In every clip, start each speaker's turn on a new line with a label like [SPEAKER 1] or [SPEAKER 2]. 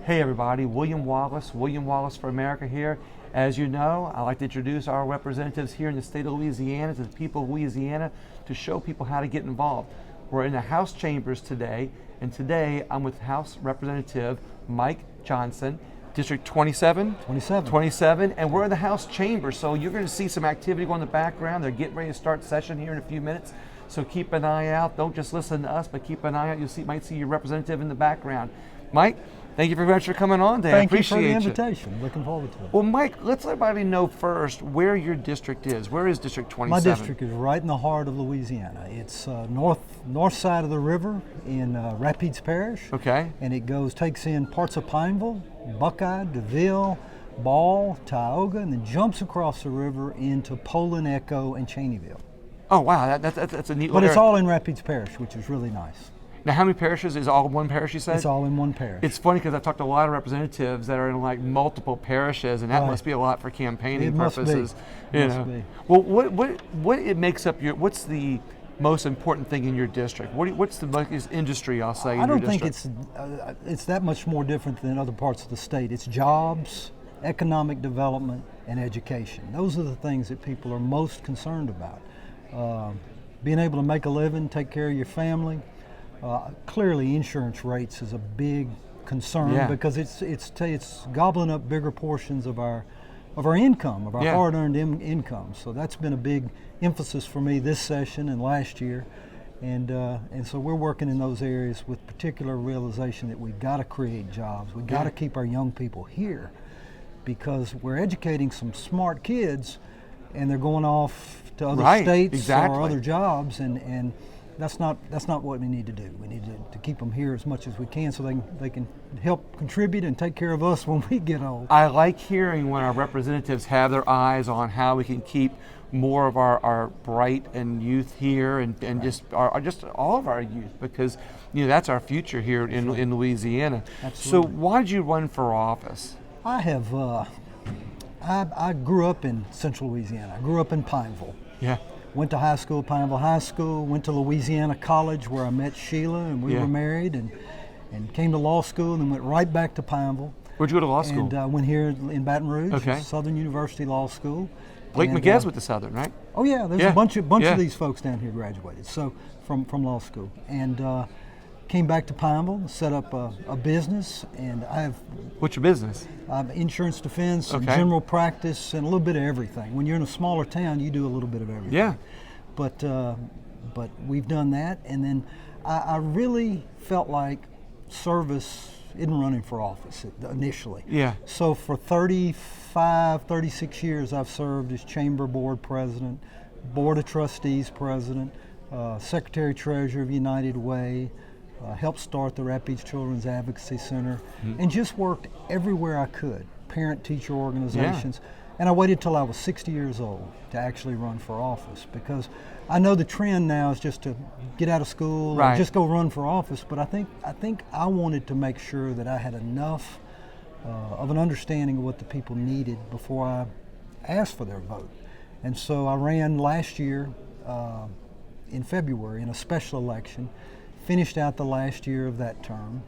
[SPEAKER 1] Hey everybody, William Wallace for America here. As you know, I like to introduce our representatives here in the state of Louisiana to the people of Louisiana to show people how to get involved. We're in the House chambers today, and today I'm with House Representative Mike Johnson, District 27? 27, and we're in the House chambers, so you're going to see some activity going in the background. They're getting ready to start session here in a few minutes, so keep an eye out. Don't just listen to us, but keep an eye out. You might see your representative in the background. Mike, thank you very much for coming on today.
[SPEAKER 2] Thank
[SPEAKER 1] I appreciate
[SPEAKER 2] you for the invitation. Looking forward to it.
[SPEAKER 1] Well, Mike, let's let everybody know first where your district is. Where is District 27?
[SPEAKER 2] My district is right in the heart of Louisiana. It's north side of the river in Rapides Parish.
[SPEAKER 1] Okay.
[SPEAKER 2] And it takes in parts of Pineville, Buckeye, DeVille, Ball, Tioga, and then jumps across the river into Poland, Echo, and Cheneyville.
[SPEAKER 1] Oh wow, that's a neat.
[SPEAKER 2] But it's
[SPEAKER 1] area.
[SPEAKER 2] all in Rapides Parish, which is really nice.
[SPEAKER 1] Now, how many parishes? Is it all one parish, you said?
[SPEAKER 2] It's all in one parish.
[SPEAKER 1] It's funny because I've talked to a lot of representatives that are in like multiple parishes, and that must be a lot for campaigning purposes.
[SPEAKER 2] It must be.
[SPEAKER 1] Well, what it makes up your? What's the most important thing in your district? What's the biggest industry? I'll say.
[SPEAKER 2] I don't think it's that much more different than other parts of the state. It's jobs, economic development, and education. Those are the things that people are most concerned about. Being able to make a living, take care of your family. Clearly, insurance rates is a big concern because it's gobbling up bigger portions of our income, of our hard-earned income. So that's been a big emphasis for me this session and last year, and so we're working in those areas with particular realization that we've got to create jobs. We've got to keep our young people here because we're educating some smart kids, and they're going off to other states or other jobs, and that's not what we need to do. We need to keep them here as much as we can so they can help contribute and take care of us when we get old.
[SPEAKER 1] I like hearing when our representatives have their eyes on how we can keep more of our bright and youth here and just all of our youth, because that's our future here in Louisiana.
[SPEAKER 2] Absolutely.
[SPEAKER 1] So why did you run for office?
[SPEAKER 2] I have I grew up in central Louisiana. I grew up in Pineville.
[SPEAKER 1] Yeah.
[SPEAKER 2] Went to high school, Pineville High School, went to Louisiana College where I met Sheila and we were married, and came to law school and then went right back to Pineville.
[SPEAKER 1] Where'd you go to law school?
[SPEAKER 2] And I went here in Baton Rouge, Southern University Law School.
[SPEAKER 1] Blake McGee's with the Southern, right?
[SPEAKER 2] Oh yeah, there's a bunch of these folks down here graduated, so from law school. And came back to Pineville, set up a business, and I have...
[SPEAKER 1] What's your business?
[SPEAKER 2] Insurance defense, and general practice, and a little bit of everything. When you're in a smaller town, you do a little bit of everything.
[SPEAKER 1] Yeah.
[SPEAKER 2] But we've done that, and then I really felt like service isn't running for office initially.
[SPEAKER 1] Yeah.
[SPEAKER 2] So for 36 years, I've served as chamber board president, board of trustees president, secretary treasurer of United Way, helped start the Rapides Children's Advocacy Center, and just worked everywhere I could, parent-teacher organizations. And I waited till I was 60 years old to actually run for office, because I know the trend now is just to get out of school and just go run for office, but I think I wanted to make sure that I had enough of an understanding of what the people needed before I asked for their vote. And so I ran last year in February in a special election, finished out the last year of that term,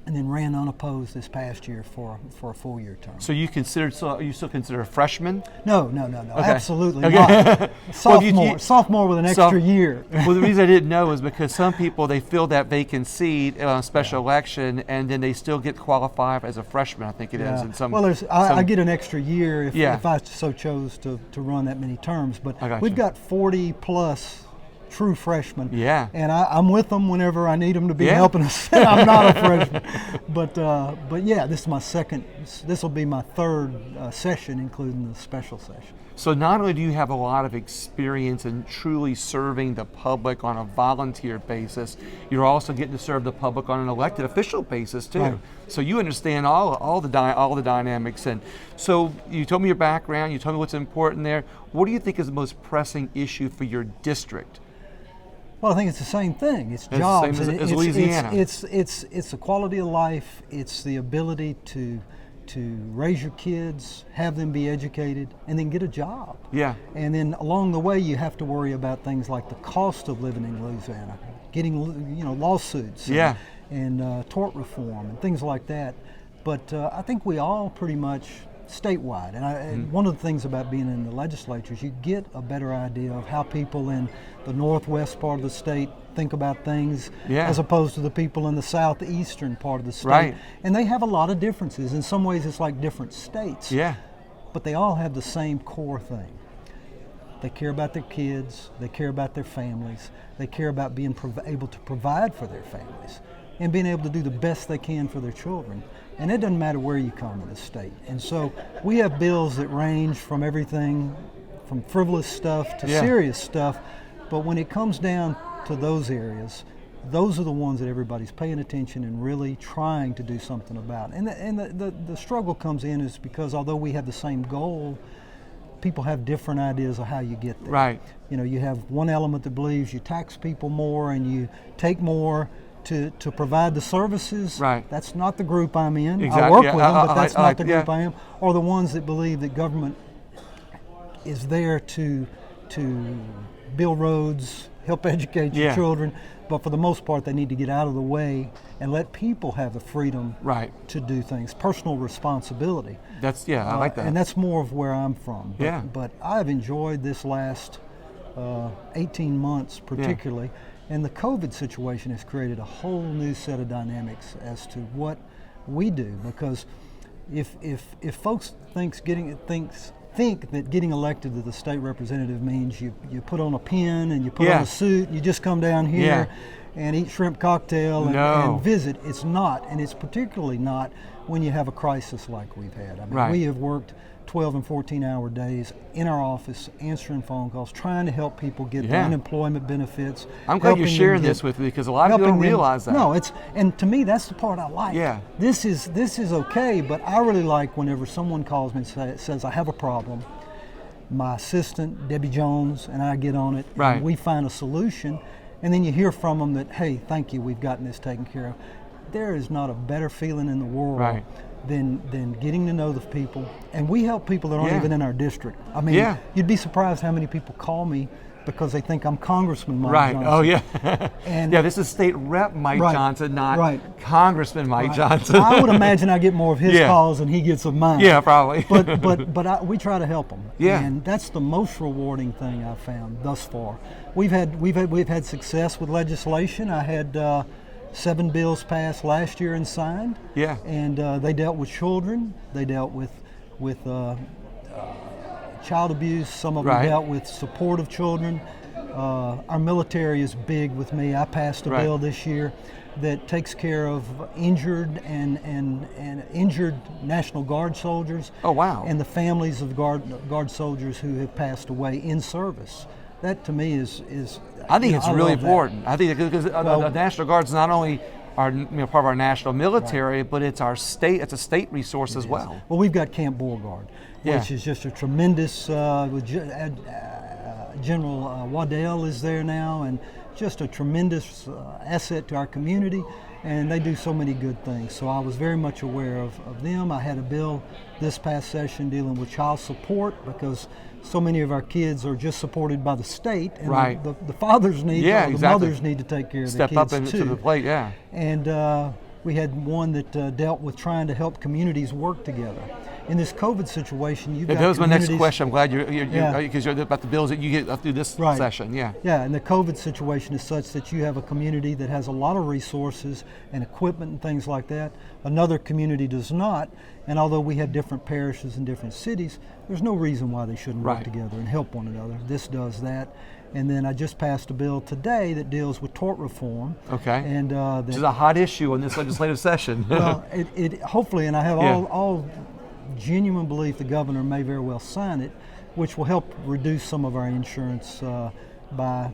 [SPEAKER 2] and then ran unopposed this past year for a full-year term.
[SPEAKER 1] So you still consider a freshman?
[SPEAKER 2] No, absolutely not. Sophomore with an extra year.
[SPEAKER 1] Well, the reason I didn't know is because some people, they fill that vacant seat on a special election, and then they still get qualified as a freshman, I think it is. In some,
[SPEAKER 2] I get an extra year if I so chose to run that many terms, but we've got 40 plus true freshmen.
[SPEAKER 1] Yeah.
[SPEAKER 2] And I'm with them whenever I need them to be helping us. I'm not a freshman. But yeah, this will be my third session, including the special session.
[SPEAKER 1] So not only do you have a lot of experience in truly serving the public on a volunteer basis, you're also getting to serve the public on an elected official basis too. Right. So you understand all the dynamics. And so you told me your background, you told me what's important there. What do you think is the most pressing issue for your district?
[SPEAKER 2] Well, I think it's the same thing. It's jobs.
[SPEAKER 1] Same as Louisiana.
[SPEAKER 2] It's the quality of life. It's the ability to raise your kids, have them be educated, and then get a job.
[SPEAKER 1] Yeah.
[SPEAKER 2] And then along the way, you have to worry about things like the cost of living in Louisiana, getting lawsuits.
[SPEAKER 1] Yeah.
[SPEAKER 2] And tort reform and things like that. But I think we all pretty much statewide, and one of the things about being in the legislature is you get a better idea of how people in the northwest part of the state think about things as opposed to the people in the southeastern part of the state.
[SPEAKER 1] Right.
[SPEAKER 2] And they have a lot of differences. In some ways it's like different states.
[SPEAKER 1] Yeah.
[SPEAKER 2] But they all have the same core thing. They care about their kids, they care about their families, they care about being able to provide for their families and being able to do the best they can for their children. And it doesn't matter where you come in the state. And so we have bills that range from everything from frivolous stuff to serious stuff, but when it comes down to those areas, those are the ones that everybody's paying attention and really trying to do something about. And the struggle comes in is because although we have the same goal, people have different ideas of how you get there.
[SPEAKER 1] Right.
[SPEAKER 2] You know, you have one element that believes you tax people more and you take more to provide the services.
[SPEAKER 1] Right.
[SPEAKER 2] That's not the group I'm in.
[SPEAKER 1] Exactly.
[SPEAKER 2] I work with them, but that's
[SPEAKER 1] I
[SPEAKER 2] not the group I am. Or the ones that believe that government is there to build roads, help educate your children, but for the most part they need to get out of the way and let people have the freedom to do things. Personal responsibility.
[SPEAKER 1] That's I like that.
[SPEAKER 2] And that's more of where I'm from. But I've enjoyed this last 18 months particularly, and the COVID situation has created a whole new set of dynamics as to what we do, because if folks think that getting elected to the state representative means you put on a pin and you put on a suit and you just come down here and eat shrimp cocktail and visit. It's not, and it's particularly not when you have a crisis like we've had. I mean, we have worked 12 and 14-hour days in our office answering phone calls, trying to help people get their unemployment benefits.
[SPEAKER 1] I'm glad you're sharing this with me because a lot of people don't realize that.
[SPEAKER 2] No, and to me that's the part I like. This is okay, but I really like whenever someone calls me and says I have a problem. My assistant Debbie Jones and I get on it, and we find a solution, and then you hear from them that, hey, thank you, we've gotten this taken care of. There is not a better feeling in the world than getting to know the people, and we help people that aren't even in our district. I mean, you'd be surprised how many people call me because they think I'm Congressman Mike Johnson.
[SPEAKER 1] Oh yeah. And this is State Rep Mike Johnson, not Congressman Mike Johnson.
[SPEAKER 2] I would imagine I get more of his calls than he gets of mine.
[SPEAKER 1] Yeah, probably.
[SPEAKER 2] But we try to help them. And that's the most rewarding thing I've found thus far. We've had success with legislation. I had 7 bills passed last year and signed. And they dealt with children. They dealt with child abuse. Some of them dealt with support of children. Our military is big with me. I passed a bill this year that takes care of injured and injured National Guard soldiers.
[SPEAKER 1] Oh wow!
[SPEAKER 2] And the families of Guard soldiers who have passed away in service. That to me is
[SPEAKER 1] I think it's really important. I think because the National Guard is not only our part of our national military, but it's our state. It's a state resource as well.
[SPEAKER 2] Well, we've got Camp Beauregard, which is just a tremendous. General Waddell is there now, and just a tremendous asset to our community. And they do so many good things. So I was very much aware of them. I had a bill this past session dealing with child support because so many of our kids are just supported by the state, and the fathers need, the mothers need to take care of their kids
[SPEAKER 1] Step up
[SPEAKER 2] too.
[SPEAKER 1] into the plate,
[SPEAKER 2] And we had one that dealt with trying to help communities work together. In this COVID situation, you've got
[SPEAKER 1] that was my next question. I'm glad you're because you're about the bills that you get through this session. Yeah, and
[SPEAKER 2] the COVID situation is such that you have a community that has a lot of resources and equipment and things like that. Another community does not, and although we have different parishes in different cities, there's no reason why they shouldn't work together and help one another. This does that. And then I just passed a bill today that deals with tort reform.
[SPEAKER 1] Okay.
[SPEAKER 2] And
[SPEAKER 1] which is a hot issue in this legislative session.
[SPEAKER 2] Well, it hopefully, and I have all genuine belief the governor may very well sign it, which will help reduce some of our insurance by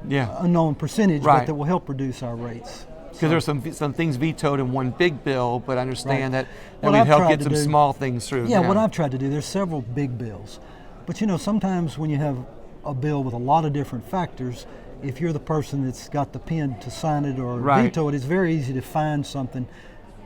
[SPEAKER 2] unknown percentage, but that will help reduce our rates.
[SPEAKER 1] Because there's some things vetoed in one big bill, but I understand that we've helped get some small things through.
[SPEAKER 2] Yeah, what I've tried to do, there's several big bills. But sometimes when you have a bill with a lot of different factors, if you're the person that's got the pen to sign it or veto it, it's very easy to find something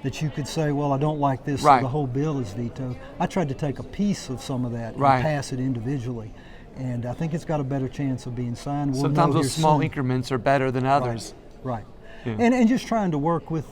[SPEAKER 2] that you could say, well, I don't like this, so the whole bill is vetoed. I tried to take a piece of some of that and pass it individually. And I think it's got a better chance of being signed.
[SPEAKER 1] Sometimes those small increments are better than others.
[SPEAKER 2] Right. Yeah. And just trying to work with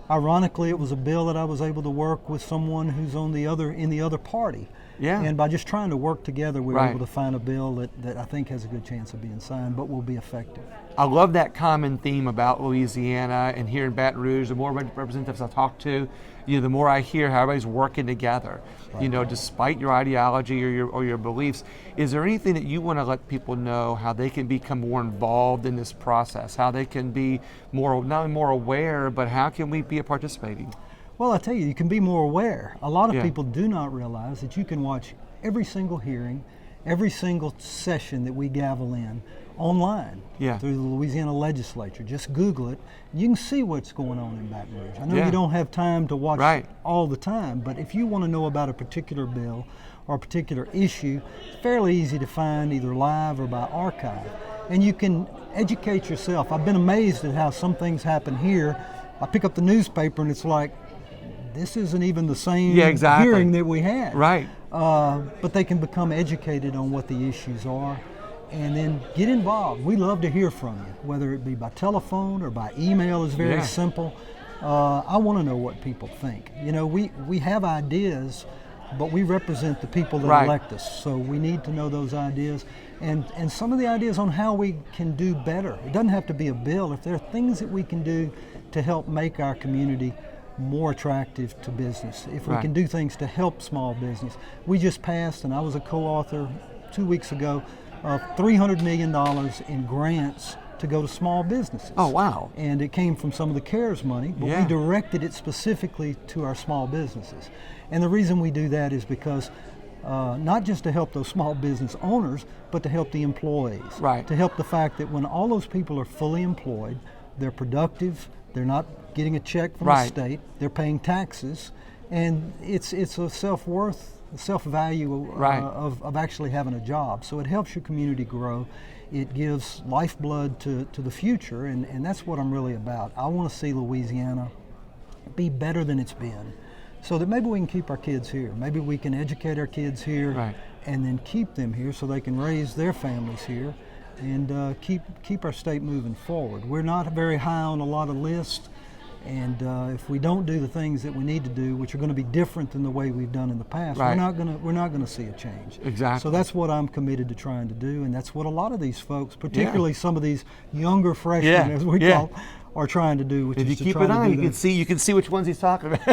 [SPEAKER 2] Ironically, it was a bill that I was able to work with someone who's on in the other party.
[SPEAKER 1] Yeah.
[SPEAKER 2] And by just trying to work together, we were
[SPEAKER 1] Right.
[SPEAKER 2] able to find a bill that I think has a good chance of being signed, but will be effective.
[SPEAKER 1] I love that common theme about Louisiana, and here in Baton Rouge, the more representatives I talk to, the more I hear how everybody's working together.
[SPEAKER 2] Right.
[SPEAKER 1] Despite your ideology or your beliefs. Is there anything that you want to let people know how they can become more involved in this process? How they can be more, not only more aware, but how can we be participating?
[SPEAKER 2] Well, I tell you, you can be more aware. A lot of
[SPEAKER 1] Yeah.
[SPEAKER 2] people do not realize that you can watch every single hearing, every single session that we gavel in online
[SPEAKER 1] Yeah.
[SPEAKER 2] through the Louisiana legislature. Just Google it. You can see what's going on in Baton Rouge. I know
[SPEAKER 1] Yeah.
[SPEAKER 2] you don't have time to watch
[SPEAKER 1] Right.
[SPEAKER 2] all the time, but if you want to know about a particular bill or a particular issue, it's fairly easy to find either live or by archive. And you can educate yourself. I've been amazed at how some things happen here. I pick up the newspaper and it's like, this isn't even the same
[SPEAKER 1] Yeah, exactly.
[SPEAKER 2] hearing that we had.
[SPEAKER 1] Right.
[SPEAKER 2] But they can become educated on what the issues are and then get involved. We love to hear from you, whether it be by telephone or by email is very
[SPEAKER 1] Yeah.
[SPEAKER 2] simple. I want to know what people think. We have ideas, but we represent the people that
[SPEAKER 1] Right.
[SPEAKER 2] elect us. So we need to know those ideas and some of the ideas on how we can do better. It doesn't have to be a bill. If there are things that we can do to help make our community more attractive to business, if we
[SPEAKER 1] Right.
[SPEAKER 2] can do things to help small business. We just passed, and I was a co-author 2 weeks ago, of $300 million in grants to go to small businesses.
[SPEAKER 1] Oh, wow.
[SPEAKER 2] And it came from some of the CARES money, but
[SPEAKER 1] Yeah.
[SPEAKER 2] we directed it specifically to our small businesses. And the reason we do that is because not just to help those small business owners, but to help the employees.
[SPEAKER 1] Right.
[SPEAKER 2] To help the fact that when all those people are fully employed, they're productive, they're not getting a check from the
[SPEAKER 1] Right.
[SPEAKER 2] state, they're paying taxes, and it's a self-worth, self-value
[SPEAKER 1] Right.
[SPEAKER 2] of actually having a job. So it helps your community grow. It gives lifeblood to the future, and that's what I'm really about. I want to see Louisiana be better than it's been, so that maybe we can keep our kids here. Maybe we can educate our kids here,
[SPEAKER 1] Right.
[SPEAKER 2] and then keep them here so they can raise their families here, and keep our state moving forward. We're not very high on a lot of lists, and if we don't do the things that we need to do, which are going to be different than the way we've done in the past,
[SPEAKER 1] Right.
[SPEAKER 2] we're not going to see a change.
[SPEAKER 1] Exactly.
[SPEAKER 2] So that's what I'm committed to trying to do, and that's what a lot of these folks, particularly some of these younger freshmen,
[SPEAKER 1] Yeah.
[SPEAKER 2] as we
[SPEAKER 1] Yeah.
[SPEAKER 2] call, are trying to do. Which
[SPEAKER 1] If
[SPEAKER 2] is
[SPEAKER 1] you
[SPEAKER 2] to
[SPEAKER 1] keep
[SPEAKER 2] try
[SPEAKER 1] an
[SPEAKER 2] to
[SPEAKER 1] eye,
[SPEAKER 2] do
[SPEAKER 1] you
[SPEAKER 2] that.
[SPEAKER 1] can see which ones he's talking about.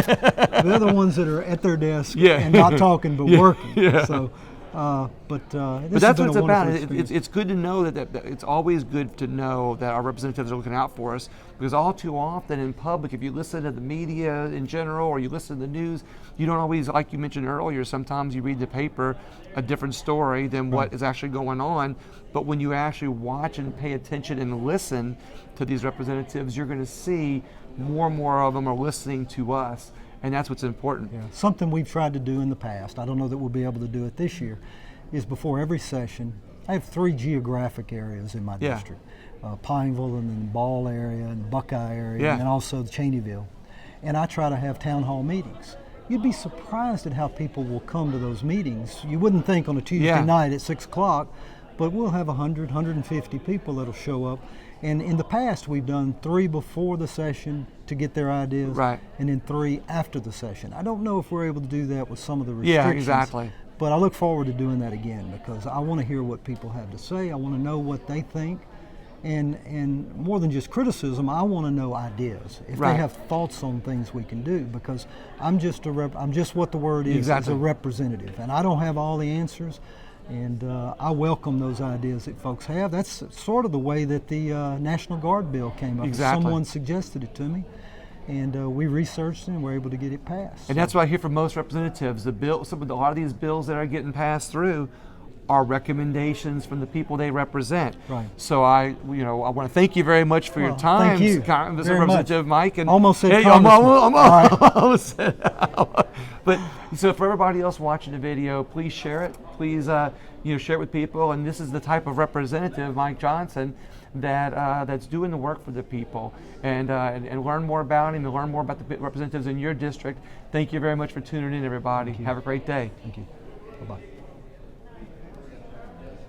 [SPEAKER 2] They're the ones that are at their desk
[SPEAKER 1] Yeah.
[SPEAKER 2] and not talking but
[SPEAKER 1] Yeah.
[SPEAKER 2] working.
[SPEAKER 1] Yeah.
[SPEAKER 2] So, this
[SPEAKER 1] But
[SPEAKER 2] has
[SPEAKER 1] that's
[SPEAKER 2] been
[SPEAKER 1] what it's
[SPEAKER 2] a
[SPEAKER 1] about.
[SPEAKER 2] wonderful
[SPEAKER 1] It's
[SPEAKER 2] experience.
[SPEAKER 1] good to know that it's always good to know that our representatives are looking out for us, because all too often in public, if you listen to the media in general or you listen to the news, you don't always, like you mentioned earlier, sometimes you read the paper a different story than what is actually going on. But when you actually watch and pay attention and listen to these representatives, you're going to see more and more of them are listening to us. And that's what's important.
[SPEAKER 2] Yeah. Something we've tried to do in the past, I don't know that we'll be able to do it this year, is before every session, I have 3 geographic areas in my
[SPEAKER 1] Yeah.
[SPEAKER 2] district. Pineville and then the Ball area and the Buckeye area
[SPEAKER 1] Yeah.
[SPEAKER 2] and also Cheneyville. And I try to have town hall meetings. You'd be surprised at how people will come to those meetings. You wouldn't think on a Tuesday
[SPEAKER 1] Yeah.
[SPEAKER 2] night at 6 o'clock, but we'll have 100, 150 people that'll show up. And in the past, we've done 3 before the session to get their ideas,
[SPEAKER 1] Right.
[SPEAKER 2] and then 3 after the session. I don't know if we're able to do that with some of the
[SPEAKER 1] Yeah,
[SPEAKER 2] restrictions.
[SPEAKER 1] exactly.
[SPEAKER 2] But I look forward to doing that again, because I want to hear what people have to say. I want to know what they think. And more than just criticism, I want to know ideas. If
[SPEAKER 1] Right.
[SPEAKER 2] they have thoughts on things we can do, because I'm just I'm just what the word is,
[SPEAKER 1] Exactly.
[SPEAKER 2] as a representative, and I don't have all the answers. And I welcome those ideas that folks have. That's sort of the way that the National Guard bill came up.
[SPEAKER 1] Exactly.
[SPEAKER 2] Someone suggested it to me, and we researched it and were able to get it passed.
[SPEAKER 1] And that's what I hear from most representatives. A lot of these bills that are getting passed through are recommendations from the people they represent.
[SPEAKER 2] Right.
[SPEAKER 1] So I want to thank you very much for your
[SPEAKER 2] Well,
[SPEAKER 1] time,
[SPEAKER 2] thank you
[SPEAKER 1] Mr.
[SPEAKER 2] very
[SPEAKER 1] Representative
[SPEAKER 2] much.
[SPEAKER 1] Mike. And
[SPEAKER 2] Almost said
[SPEAKER 1] Hey,
[SPEAKER 2] congressman.
[SPEAKER 1] almost said. But so for everybody else watching the video, please share it. Please share it with people. And this is the type of representative, Mike Johnson, that's doing the work for the people. And learn more about him and learn more about the representatives in your district. Thank you very much for tuning in, everybody. Have a great day.
[SPEAKER 2] Thank you. Bye-bye.